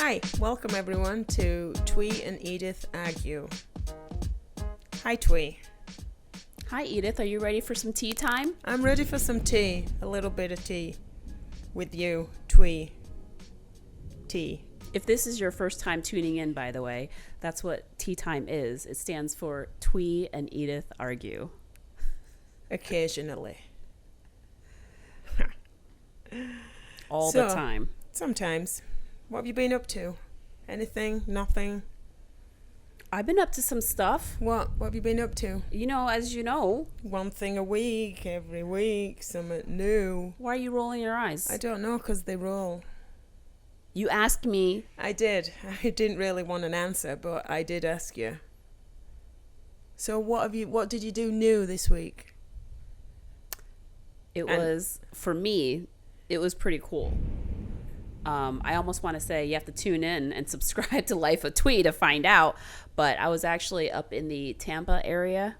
Hi, welcome everyone to Thuy and Edith Argue. Hi Thuy. Hi Edith, are you ready for some tea time? I'm ready for some tea, a little bit of tea with you, Thuy. Tea. If this is your first time tuning in, by the way, that's what tea time is. It stands for Thuy and Edith Argue. Occasionally. All the time. Sometimes. What have you been up to? Anything? Nothing? I've been up to some stuff. What have you been up to? You know, as you know. One thing a week, every week, something new. Why are you rolling your eyes? I don't know, because they roll. You asked me. I did. I didn't really want an answer, but I did ask you. So what did you do new this week? For me, it was pretty cool. I almost want to say you have to tune in and subscribe to Life of Thuy to find out. But I was actually up in the Tampa area,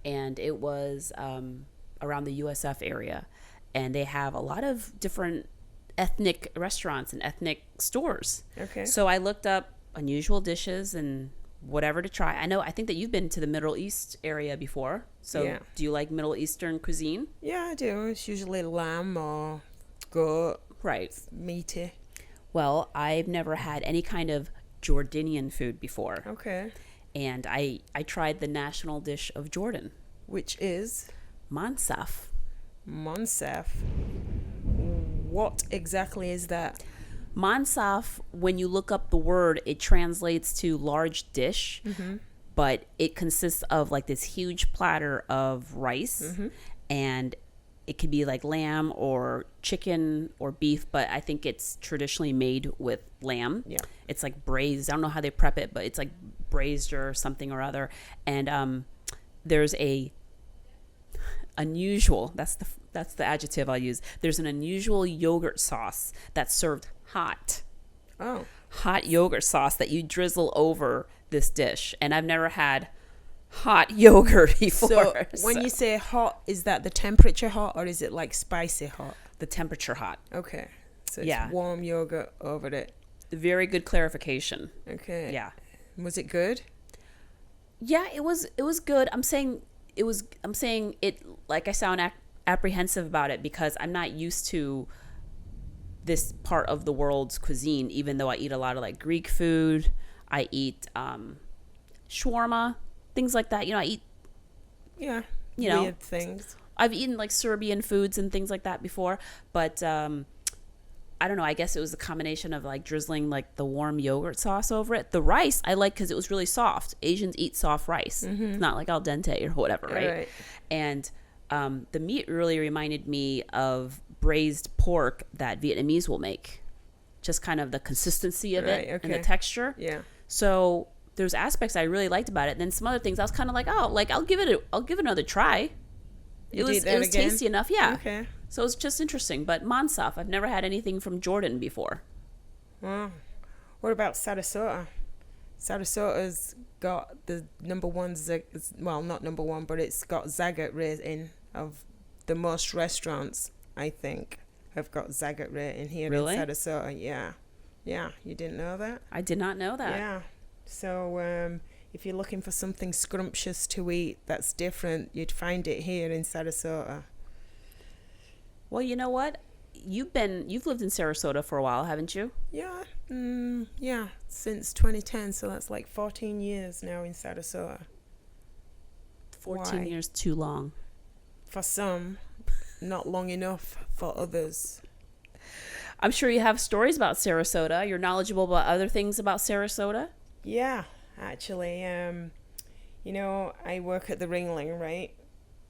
and it was around the USF area. And they have a lot of different ethnic restaurants and ethnic stores. Okay. So I looked up unusual dishes and whatever to try. I think that you've been to the Middle East area before. So yeah. Do you like Middle Eastern cuisine? Yeah, I do. It's usually lamb or goat. Right. It's meaty. Well, I've never had any kind of Jordanian food before. Okay. And I tried the national dish of Jordan. Which is? Mansaf. Mansaf. What exactly is that? Mansaf, when you look up the word, it translates to large dish, but it consists of like this huge platter of rice, and it could be like lamb or chicken or beef, but I think it's traditionally made with lamb. Yeah. It's like braised. I don't know how they prep it, but it's like braised or something or other. And there's a unusual, that's the adjective I'll use. There's an unusual yogurt sauce that's served hot. Oh. Hot yogurt sauce that you drizzle over this dish. And I've never had hot yogurt before. So when you say hot, is that the temperature hot or is it like spicy hot? The temperature hot. Okay. So it's warm yogurt over it. Very good clarification. Okay. Yeah. Was it good? Yeah, it was good. I'm saying it like I sound apprehensive about it because I'm not used to this part of the world's cuisine, even though I eat a lot of like Greek food. I eat shawarma, things like that. I eat weird things. I've eaten like Serbian foods and things like that before, but I don't know. I guess it was a combination of like drizzling like the warm yogurt sauce over it. The rice I like because it was really soft. Asians eat soft rice. It's not like al dente or whatever, right? And the meat really reminded me of braised pork that Vietnamese will make. Just kind of the consistency of it and the texture. Yeah. So there's aspects I really liked about it. And then some other things I was kind of like, I'll give it another try. It was tasty enough, yeah. Okay. So it was just interesting. But Mansaf, I've never had anything from Jordan before. Wow. What about Sarasota? Sarasota's got the number one, well, not number one, but it's got Zagat rating of the most restaurants, I think, have got Zagat rating here in Sarasota. Yeah. Yeah, you didn't know that? I did not know that. Yeah. So if you're looking for something scrumptious to eat that's different, you'd find it here in Sarasota. Well, you know what? You've lived in Sarasota for a while, haven't you? Yeah. Yeah, since 2010, so that's like 14 years now in Sarasota. 14 years too long. For some, not long enough for others. I'm sure you have stories about Sarasota. You're knowledgeable about other things about Sarasota? Yeah, actually. I work at the Ringling, right?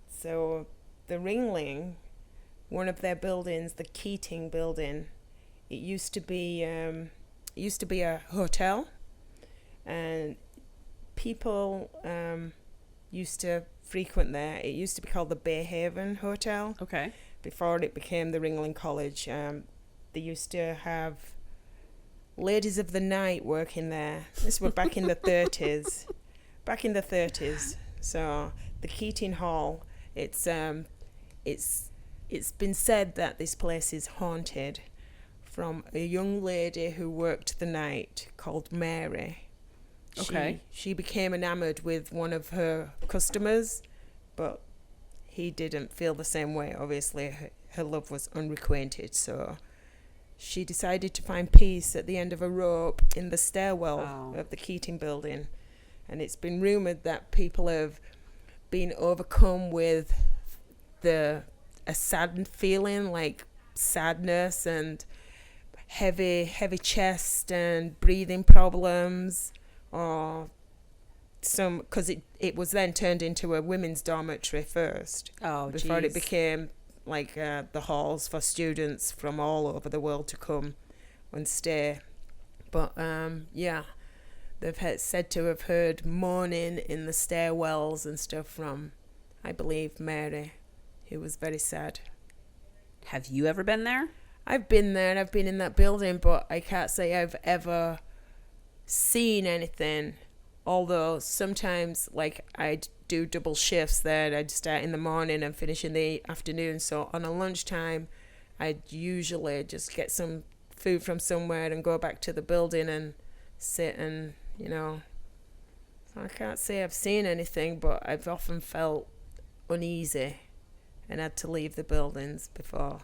So the Ringling, one of their buildings, the Keating building, it used to be a hotel, and people used to frequent there. It used to be called the Bay Haven Hotel. Okay. Before it became the Ringling College. They used to have ladies of the night working there. This was back in the 30s. Back in the 30s. So the Keating Hall, it's been said that this place is haunted from a young lady who worked the night called Mary. Okay. She became enamored with one of her customers, but he didn't feel the same way. Obviously, her love was unrequited, so she decided to find peace at the end of a rope in the stairwell of the Keating building. And it's been rumored that people have been overcome with a saddened feeling, like sadness and heavy chest and breathing problems, or some, because it was then turned into a women's dormitory first. Before it became like the halls for students from all over the world to come and stay. But they've said to have heard moaning in the stairwells and stuff from, I believe, Mary, who was very sad. Have you ever been there? I've been there and I've been in that building, but I can't say I've ever seen anything. Although sometimes, like, I'd do double shifts there. I'd start in the morning and finish in the afternoon. So on a lunchtime, I'd usually just get some food from somewhere and go back to the building and sit and, so I can't say I've seen anything, but I've often felt uneasy and had to leave the buildings before.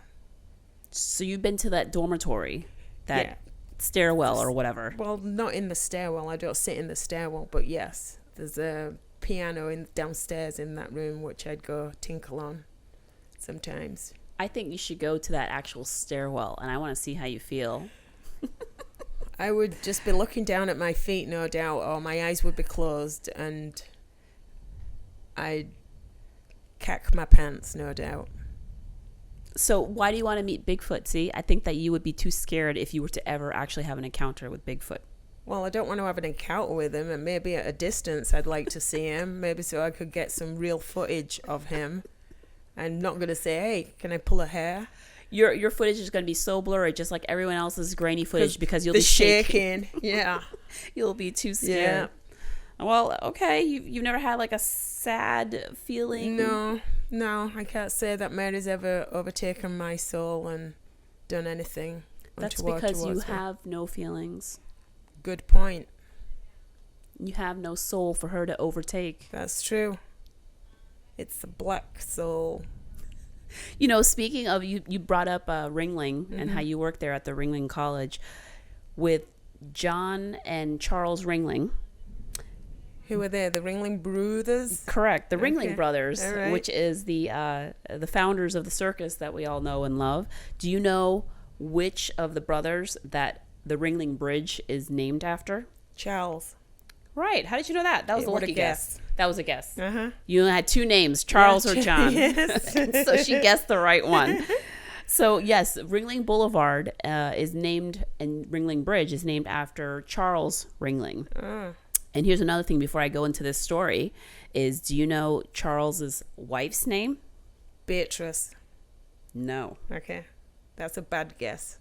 So you've been to that dormitory, that stairwell or whatever? Well, not in the stairwell. I don't sit in the stairwell, but yes, there's a piano downstairs in that room, which I'd go tinkle on sometimes. I think you should go to that actual stairwell, and I want to see how you feel. I would just be looking down at my feet, no doubt, or my eyes would be closed, and I'd cack my pants, no doubt. So why do you want to meet Bigfoot? See, I think that you would be too scared if you were to ever actually have an encounter with Bigfoot. Well, I don't want to have an encounter with him, and maybe at a distance I'd like to see him, maybe so I could get some real footage of him. I'm not going to say, hey, can I pull a hair? Your footage is going to be so blurry, just like everyone else's grainy footage, because you'll be shaking. Yeah. You'll be too scared. Yeah. Well, okay. You've never had like a sad feeling? No, I can't say that Mary's ever overtaken my soul and done anything. That's because you have no feelings. Good point. You have no soul for her to overtake. That's true. It's a black soul. Speaking of, you brought up Ringling and how you worked there at the Ringling College with John and Charles Ringling. Who were they? The Ringling Brothers? Correct. The Ringling Brothers, right. Which is the founders of the circus that we all know and love. Do you know which of the brothers that the Ringling Bridge is named after? Charles. Right. How did you know that? That was a lucky guess. That was a guess. Uh-huh. You had two names, Charles or John. Yes. So she guessed the right one. So yes, Ringling Boulevard is named, and Ringling Bridge is named after Charles Ringling. Oh. And here's another thing before I go into this story is, do you know Charles's wife's name? Beatrice. No. Okay. That's a bad guess.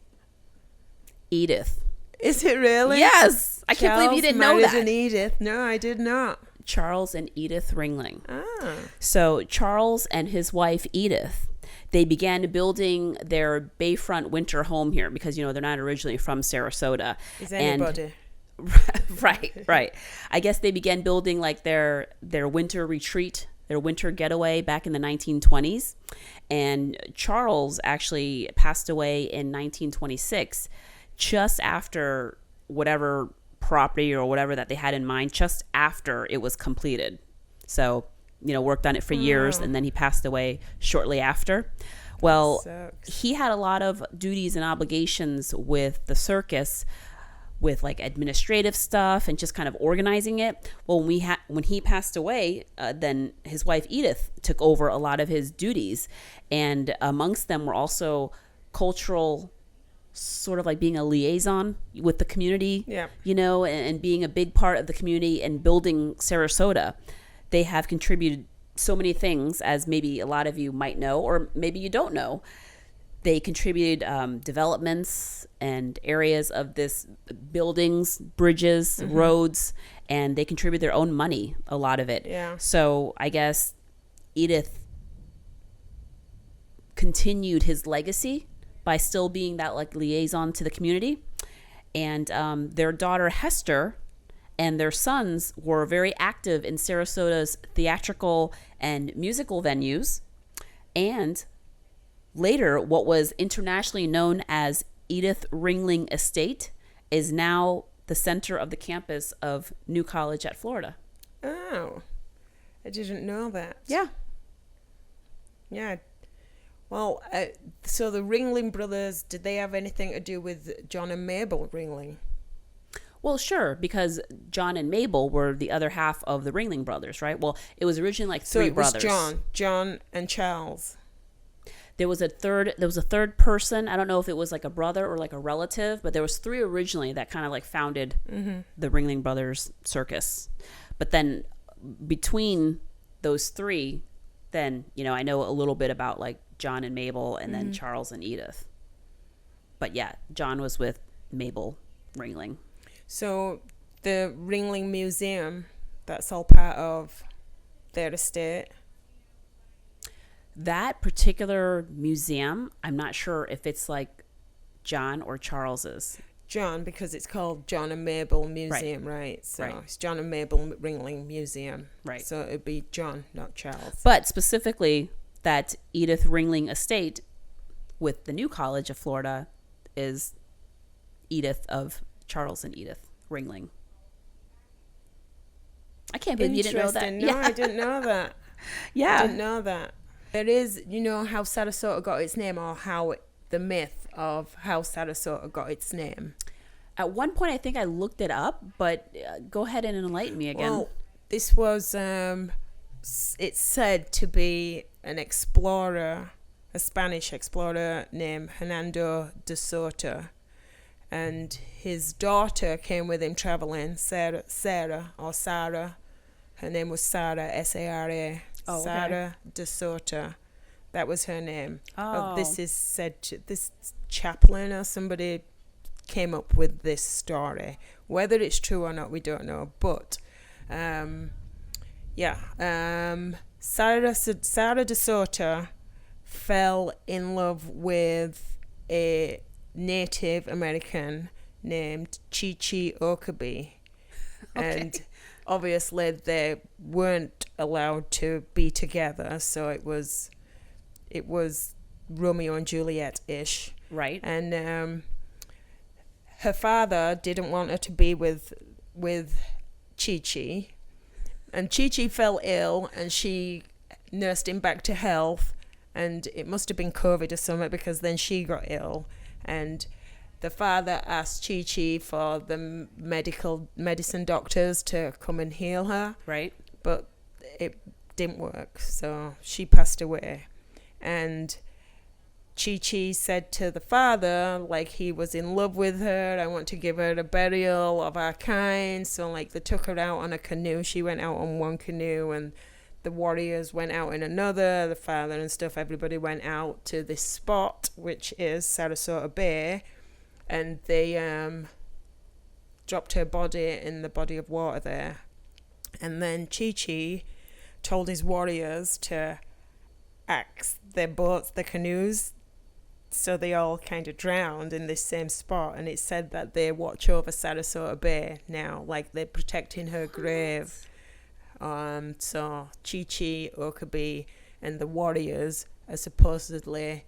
Edith. Is it really? Yes. I can't believe you didn't know that. Charles and Edith. No, I did not. Charles and Edith Ringling. Ah. So Charles and his wife Edith, they began building their Bayfront winter home here because, they're not originally from Sarasota. Is anybody? Right. I guess they began building like their winter retreat, their winter getaway back in the 1920s. And Charles actually passed away in 1926, just after whatever property or whatever that they had in mind, just after it was completed. So, worked on it for years, and then he passed away shortly after. Well, he had a lot of duties and obligations with the circus, with like administrative stuff and just kind of organizing it. Well, when he passed away, then his wife Edith took over a lot of his duties, and amongst them were also cultural, sort of like being a liaison with the community, and being a big part of the community and building Sarasota. They have contributed so many things, as maybe a lot of you might know, or maybe you don't know. They contributed developments and areas of this buildings, bridges, roads, and they contribute their own money, a lot of it. Yeah. So I guess Edith continued his legacy by still being that like liaison to the community. And their daughter Hester and their sons were very active in Sarasota's theatrical and musical venues. And later, what was internationally known as Edith Ringling Estate is now the center of the campus of New College at Florida. Oh, I didn't know that. Yeah. Yeah. Well, so the Ringling brothers, did they have anything to do with John and Mabel Ringling? Well, sure, because John and Mabel were the other half of the Ringling brothers, right? Well, it was originally like three brothers. So it was John and Charles. There was a third person. I don't know if it was like a brother or like a relative, but there was three originally that kind of like founded the Ringling Brothers circus. But then between those three, then, you know, I know a little bit about like John and Mabel and then Charles and Edith. But yeah, John was with Mabel Ringling. So the Ringling Museum, that's all part of their estate. That particular museum, I'm not sure if it's like John or Charles's. John, because it's called John and Mabel Museum, right? So it's John and Mabel Ringling Museum. Right. So it'd be John, not Charles. But specifically, that Edith Ringling Estate with the New College of Florida is Edith of Charles and Edith Ringling. I can't believe you didn't know that. No, I didn't know that. Yeah. I didn't know that. There is, you know, how Sarasota got its name, or how the myth of how Sarasota got its name. At one point, I think I looked it up, but go ahead and enlighten me again. Well, this was, it's said to be an explorer, a Spanish explorer named Hernando de Soto. And his daughter came with him traveling, Sarah. Her name was Sarah, S-A-R-A. Oh, Sarah de Soto. That was her name. Oh. This is said to, this chaplain or somebody came up with this story. Whether it's true or not, we don't know. But, Sarah de Soto fell in love with a Native American named Chi Okabe. Okay. And obviously they weren't allowed to be together, so it was Romeo and Juliet-ish. Right. And her father didn't want her to be with Chi-Chi. And Chi-Chi fell ill, and she nursed him back to health. And it must have been COVID or something, because then she got ill. And the father asked Chi-Chi for the medicine doctors to come and heal her. Right. But it didn't work, so she passed away. And Chi-Chi said to the father, like, he was in love with her, I want to give her a burial of our kind. So, like, they took her out on a canoe. She went out on one canoe, and the warriors went out in another. The father and stuff, everybody went out to this spot, which is Sarasota Bay. And they dropped her body in the body of water there. And then Chi-Chi told his warriors to axe their boats, the canoes, so they all kind of drowned in this same spot. And it said that they watch over Sarasota Bay now, like they're protecting her grave. So Chi-Chi, Okabe, and the warriors are supposedly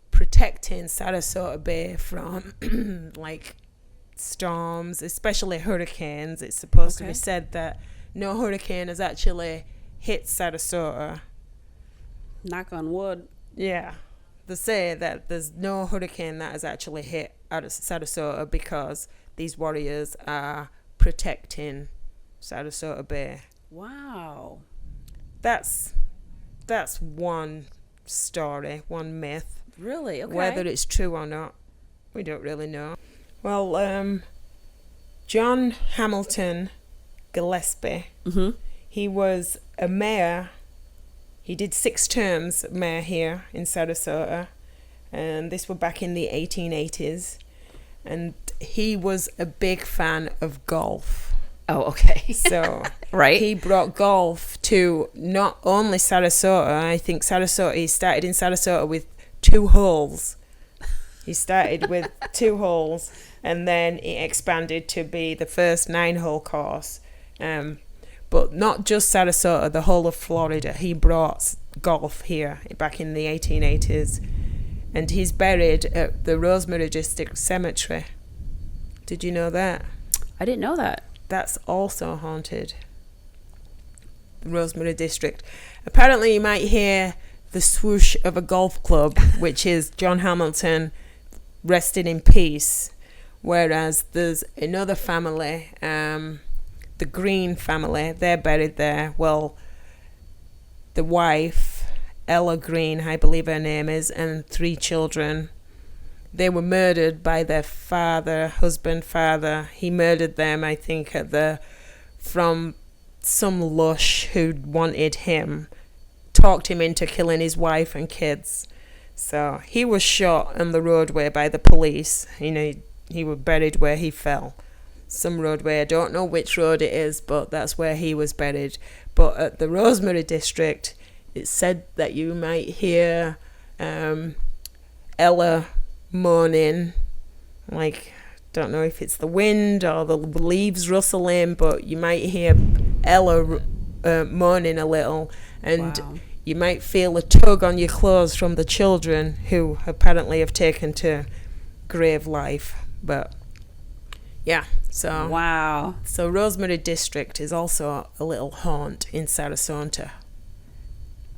protecting Sarasota Bay from like storms, especially hurricanes. It's supposed to be said that no hurricane has actually hit Sarasota. Knock on wood. Yeah. They say that there's no hurricane that has actually hit out of Sarasota because these warriors are protecting Sarasota Bay. Wow. That's one story, one myth. Really? Okay. Whether it's true or not, we don't really know. Well, John Hamilton Gillespie, he was a mayor. He did 6 terms mayor here in Sarasota, and this were back in the 1880s. And he was a big fan of golf. Oh, okay. So right. He brought golf to not only Sarasota. I think he started in Sarasota with 2 holes. He started with 2 holes, and then it expanded to be the first 9-hole course. But not just Sarasota, the whole of Florida. He brought golf here back in the 1880s. And he's buried at the Rosemary District Cemetery. Did you know that? I didn't know that. That's also haunted. The Rosemary District. Apparently you might hear the swoosh of a golf club, which is John Hamilton resting in peace. Whereas there's another family, the Green family, they're buried there. Well, the wife, Ella Green, I believe her name is, and 3 children. They were murdered by their father. He murdered them, I think, from some lush who wanted him, talked him into killing his wife and kids. So he was shot on the roadway by the police. He was buried where he fell. Some roadway, I don't know which road it is, but that's where he was buried. But at the Rosemary District, it's said that you might hear Ella moaning, like, don't know if it's the wind or the leaves rustling, but you might hear Ella moaning a little, and Wow. you might feel a tug on your clothes from the children who apparently have taken to grave life. But yeah, so Wow. so Rosemary District is also a little haunt in Sarasota.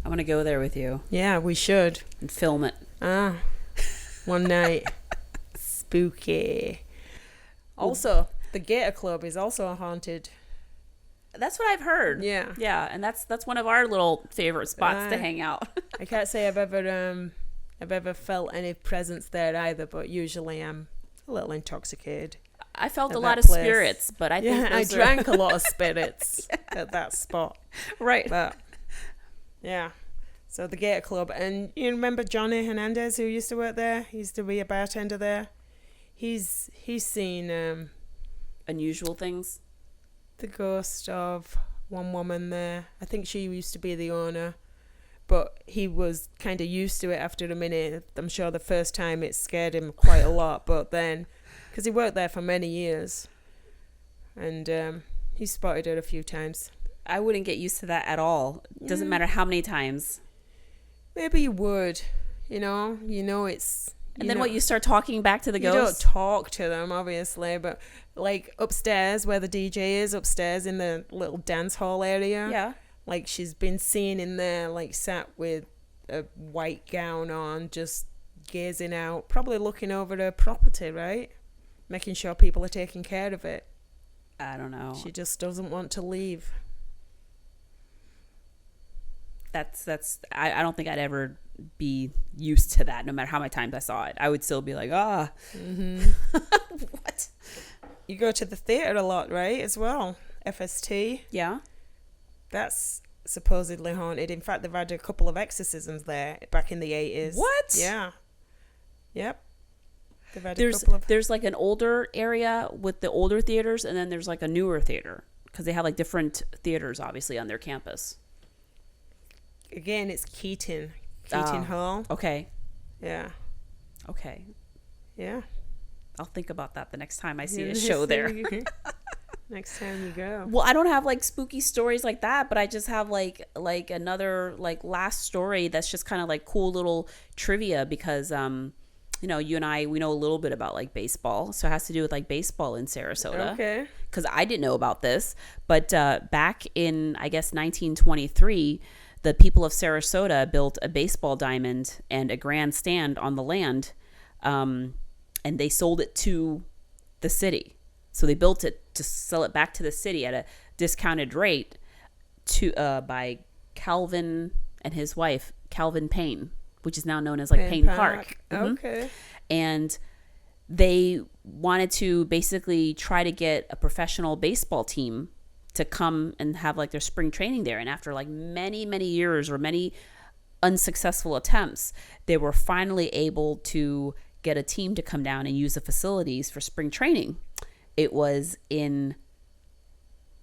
I'm going to go there with you Yeah, we should. and film it. One night. Spooky. Also, the Gator Club is also haunted. That's what I've heard. Yeah. Yeah, and that's one of our little favorite spots to hang out. I can't say I've ever felt any presence there either, but usually I'm a little intoxicated. I felt At a lot that of place. spirits, but I think Yeah, I those are- drank a lot of spirits at that spot. right. But yeah. So the Gator Club, and you remember Johnny Hernandez who used to work there? He used to be a bartender there. He's seen Unusual things. the ghost of one woman there. I think she used to be the owner, but he was kind of used to it after a minute. I'm sure the first time it scared him quite a lot, but then, because he worked there for many years, and he spotted her a few times. I wouldn't get used to that at all. Doesn't matter how many times. Maybe you would, it's... And then what, you start talking back to the You ghost? don't talk to them, obviously, but like upstairs where the DJ is, upstairs in the little dance hall area. Yeah. Like she's been seen in there, like sat with a white gown on, just gazing out, probably looking over her property, right? Making sure people are taking care of it. I don't know. She just doesn't want to leave. I don't think I'd ever be used to that, no matter how many times I saw it. I would still be like, what? You go to the theatre a lot, right, as well? FST. Yeah. That's supposedly haunted. In fact, they've had a couple of exorcisms there back in the 80s. What? Yeah. Yep. They've had a couple of... There's like an older area with the older theaters, and then there's like a newer theater, because they have like different theaters, obviously, on their campus. Again, it's Keaton Hall. Okay. Yeah. Okay. Yeah. I'll think about that the next time I see a show there. Next time you go. Well, I don't have like spooky stories like that, but I just have like another like last story that's just kind of like cool little trivia, because you and I, we know a little bit about like baseball, so it has to do with like baseball in Sarasota. Okay. Because I didn't know about this, but back in, I guess, 1923, the people of Sarasota built a baseball diamond and a grandstand on the land, and they sold it to the city. So they built it to sell it back to the city at a discounted rate by Calvin and his wife, Calvin Payne, which is now known as like Payne Park. Mm-hmm. Okay. And they wanted to basically try to get a professional baseball team to come and have like their spring training there. And after like many, many years or many unsuccessful attempts, they were finally able to get a team to come down and use the facilities for spring training. It was in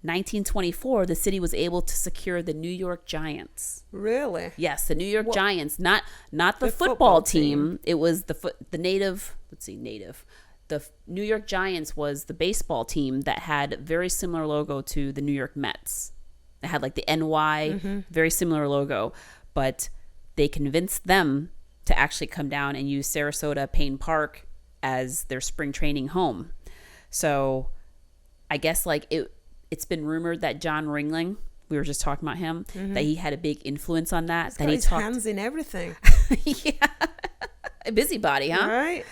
1924, the city was able to secure the New York Giants. Really? Yes, the New York Giants, not the football team. It was the native. The New York Giants was the baseball team that had very similar logo to the New York Mets. It had like the NY, very similar logo, but they convinced them to actually come down and use Sarasota Payne Park as their spring training home. So I guess like it's been rumored that John Ringling, we were just talking about him, that he had a big influence on that. He's got his hands in everything. Yeah. A busybody, huh? Right.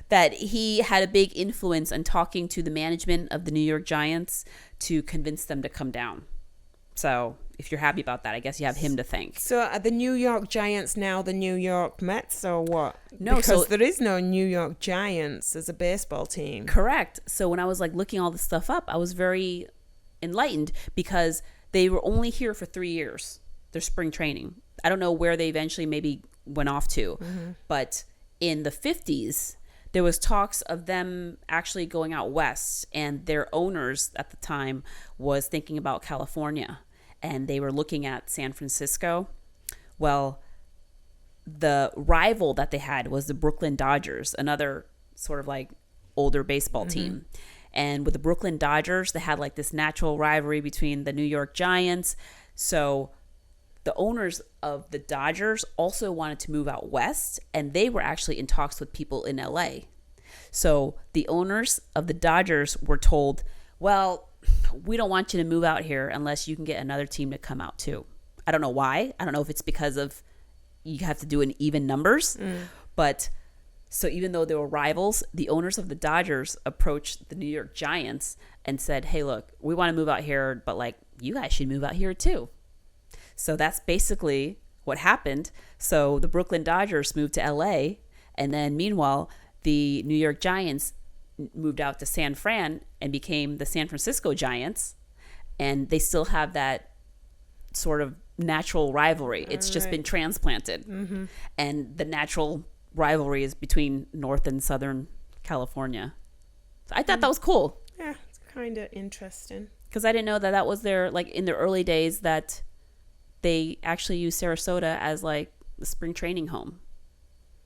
That he had a big influence on talking to the management of the New York Giants to convince them to come down. So if you're happy about that, I guess you have him to thank. So are the New York Giants now the New York Mets or what? No, because there is no New York Giants as a baseball team. Correct. So when I was like looking all this stuff up, I was very enlightened because they were only here for 3 years, their spring training. I don't know where they eventually maybe went off to, but in the 50s, there was talks of them actually going out west, and their owners at the time was thinking about California, and they were looking at San Francisco. Well, the rival that they had was the Brooklyn Dodgers, another sort of like older baseball team. And with the Brooklyn Dodgers, they had like this natural rivalry between the New York Giants. So the owners of the Dodgers also wanted to move out west, and they were actually in talks with people in LA. So the owners of the Dodgers were told, well, we don't want you to move out here unless you can get another team to come out too. I don't know why. I don't know if it's because of you have to do an even numbers. But so even though they were rivals, the owners of the Dodgers approached the New York Giants and said, hey, look, we want to move out here, but like you guys should move out here too. So that's basically what happened. So the Brooklyn Dodgers moved to LA, and then meanwhile, the New York Giants moved out to San Fran and became the San Francisco Giants, and they still have that sort of natural rivalry. It's just been transplanted, and the natural rivalry is between North and Southern California. So I thought that was cool. Yeah, it's kind of interesting. Because I didn't know that was their, like in the early days, that they actually used Sarasota as like the spring training home.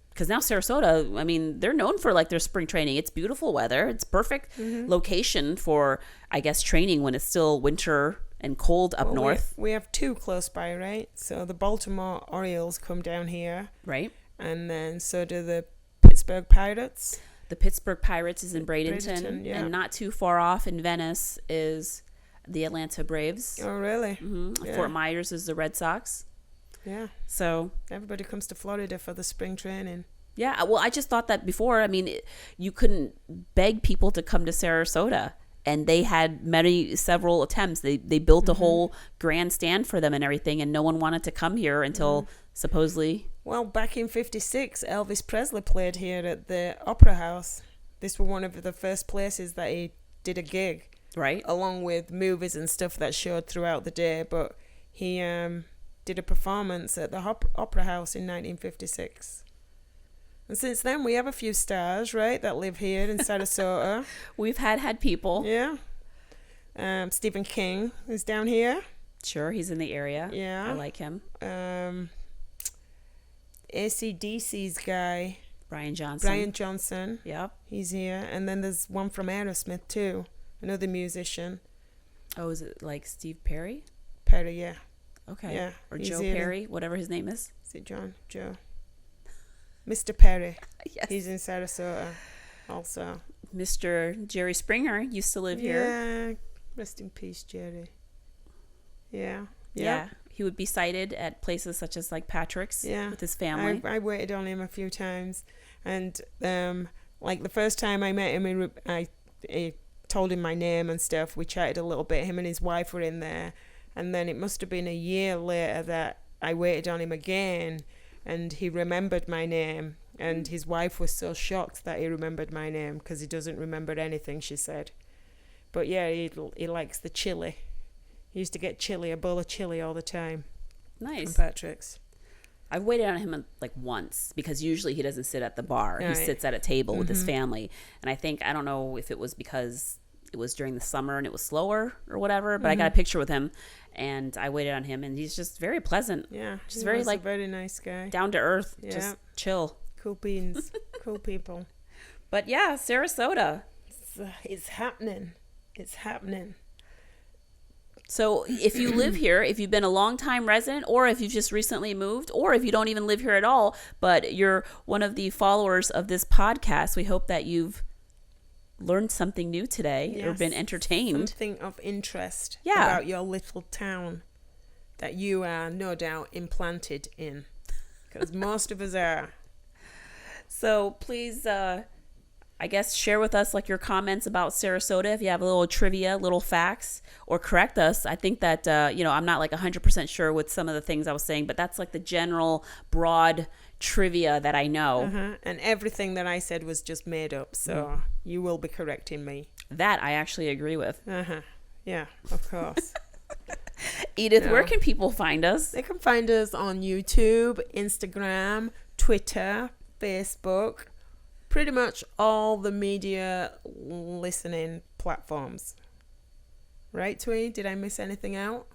Because now Sarasota, I mean, they're known for like their spring training. It's beautiful weather. It's perfect location for, I guess, training when it's still winter and cold up north. We have two close by, right? So the Baltimore Orioles come down here. Right. And then so do the Pittsburgh Pirates. The Pittsburgh Pirates is in Bradenton. Yeah. And not too far off in Venice is the Atlanta Braves. Oh, really? Yeah. Fort Myers is the Red Sox. Yeah. So everybody comes to Florida for the spring training. Yeah. Well, I just thought that before. I mean, you couldn't beg people to come to Sarasota. And they had several attempts. They built a whole grandstand for them and everything. And no one wanted to come here until supposedly... Well, back in 56, Elvis Presley played here at the Opera House. This was one of the first places that he did a gig. Right. Along with movies and stuff that showed throughout the day. But he did a performance at the Opera House in 1956. And since then, we have a few stars, right, that live here in Sarasota. We've had people. Yeah. Stephen King is down here. Sure, he's in the area. Yeah. I like him. AC/DC's guy. Brian Johnson. Yep. He's here. And then there's one from Aerosmith, too. Another musician. Oh, is it like Steve Perry? Perry, yeah. Okay. Yeah. Or Joe Perry, whatever his name is. Is it John? Joe. Mr. Perry. Yes. He's in Sarasota also. Mr. Jerry Springer used to live here. Yeah. Rest in peace, Jerry. Yeah. Yeah. He would be sighted at places such as like Patrick's with his family. I waited on him a few times. And like the first time I met him, I told him my name and stuff. We chatted a little bit. Him and his wife were in there. And then it must have been a year later that I waited on him again. And he remembered my name. And his wife was so shocked that he remembered my name because he doesn't remember anything, she said. But yeah, he likes the chili. He used to get a bowl of chili all the time. Nice. From Patrick's. I've waited on him like once because usually he doesn't sit at the bar. Right. He sits at a table with his family. And I don't know if it was because it was during the summer and it was slower or whatever, but I got a picture with him and I waited on him, and he's just very pleasant. Yeah. Just very, like, a very nice guy. Down to earth. Yeah. Just chill. Cool beans. Cool people. But yeah, Sarasota. It's happening. It's happening. So if you live here, if you've been a long-time resident, or if you've just recently moved, or if you don't even live here at all, but you're one of the followers of this podcast, we hope that you've learned something new today or been entertained. Something of interest Yeah. about your little town that you are no doubt implanted in. Because most of us are. So please, I guess, share with us like your comments about Sarasota. If you have a little trivia, little facts, or correct us. I think that, I'm not like 100% sure with some of the things I was saying, but that's like the general broad trivia that I know. And everything that I said was just made up. So you will be correcting me. That I actually agree with. Yeah, of course. Edith, where can people find us? They can find us on YouTube, Instagram, Twitter, Facebook, pretty much all the media listening platforms. Right, Thuy? Did I miss anything out?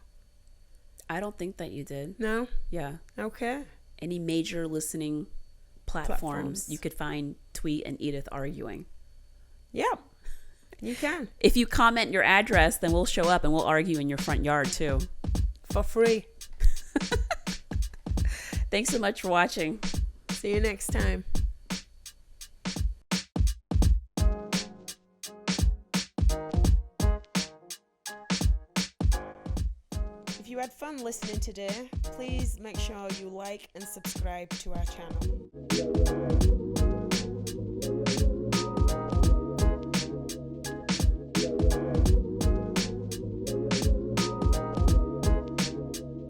I don't think that you did. No? Yeah. Okay. Any major listening platforms. You could find Thuy and Edith arguing. Yep. You can. If you comment your address, then we'll show up and we'll argue in your front yard too. For free. Thanks so much for watching. See you next time. If you had fun listening today, please make sure you like and subscribe to our channel.